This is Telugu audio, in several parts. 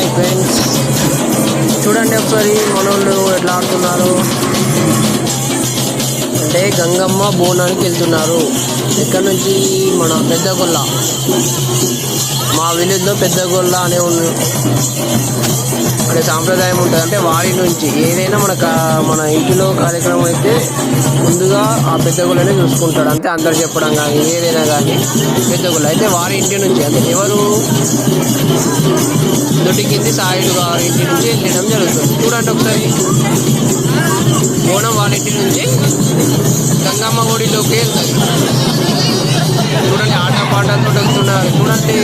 హాయ్ ఫ్రెండ్స్, చూడండి ఒకసారి మనోళ్ళు ఎట్లా ఆడుతున్నారు అంటే గంగమ్మ బోనానికి వెళ్తున్నారు. ఎక్కడి నుంచి? మన పెద్దగొల్ల, మా విలేజ్లో పెద్దగొల్ల అనే సాంప్రదాయం ఉంటుంది. అంటే వారి నుంచి ఏదైనా మన ఇంటిలో కార్యక్రమం అయితే ముందుగా ఆ పెద్దగొల్లనే చూసుకుంటాడు. అంతే అందరు చెప్పడం కానీ ఏదైనా కానీ పెద్దగొల్ల అయితే వారి ఇంటి నుంచి, అంటే ఎవరు దొడ్డికింది సాయుడు గారి ఇంటి నుంచి వెళ్ళడం జరుగుతుంది. చూడండి ఒకసారి, బోనం వాళ్ళ ఇంటి నుంచి గంగమ్మ గుడిలోకి వెళ్తుంది. చూడండి ఆట పాటలతో వెళ్తున్నారు. చూడండి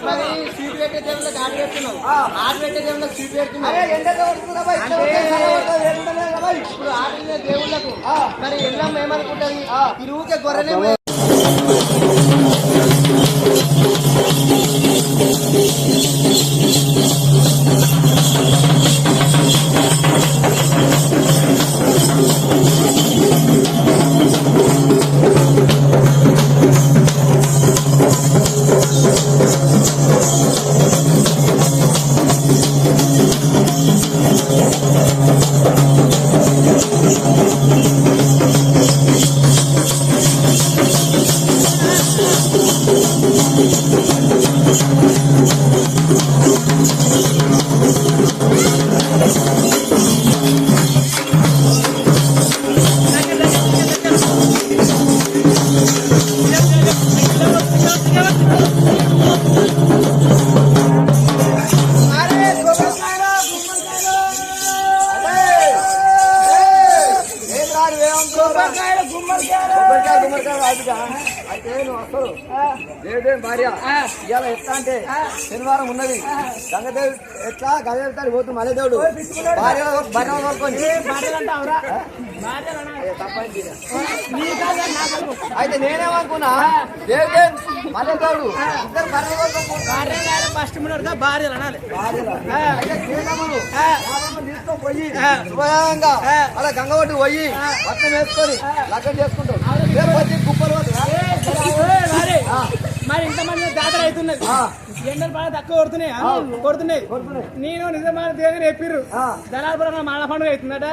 మరి స్వీట్ పెట్టే దేవుళ్ళకి ఆట పెడుతున్నావు, ఆట పెట్టే దేవుళ్ళకి స్వీట్ పెడుతున్నావు. ఇప్పుడు ఆట దేవుళ్ళకు మరి ఎల్లమ్మ ఏమనుకుంటది? తిరుగుకే గొర్రెలే గుమ్మడికాయ అయితే నువ్వు వస్తావు దేవిదేవి భార్య ఇవాళ ఎట్లా అంటే శనివారం ఉన్నది గంగదేవి ఎట్లా గంగదేవి పోతుంది మళ్ళీ దేవుడు భార్య భార్య కోరుకొని అయితే నేనేమనుకున్నా దేవిదేవి మళ్ళీ దేవుడు ఇద్దరు భార్య ఫస్ట్ భార్యలు అనాలి తీసుకుపోయి శుభంగా అలా గంగ ఒడ్డు పోయి పట్టణం వేసుకొని లగ్గం చేసుకుంటాం కుప్పలు మరి ఇంతమంది జాతర అవుతున్నది ఎండలు బాగా తక్కువ కొడుతున్నాయి నేను నిజమైన దేవుని చెప్పిర్రు దళాపురం మాల పండుగ అవుతుందట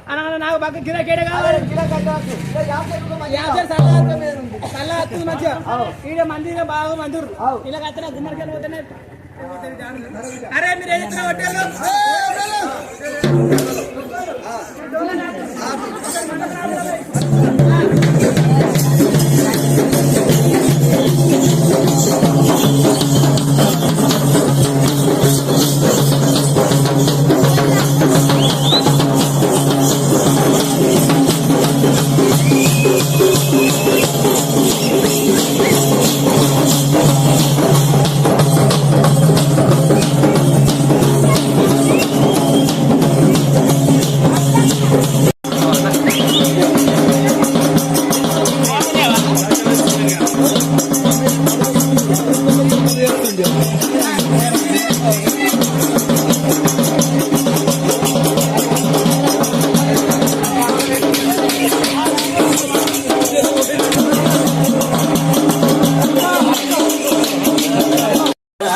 అని నాకు బాగా గిరాకేట కావాలి కళ్ళ వస్తుంది మంచిగా ఈడ మంది బాగా మందురు ఇలా కత్తిన గుమ్మడికి పోతున్నాయి అరే మీరు ఏం చెప్తున్నా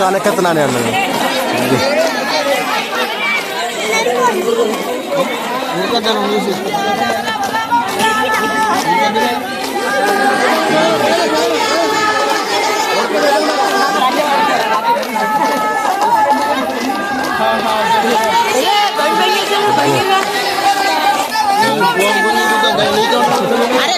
అనకెత్తనానే అన్న అరే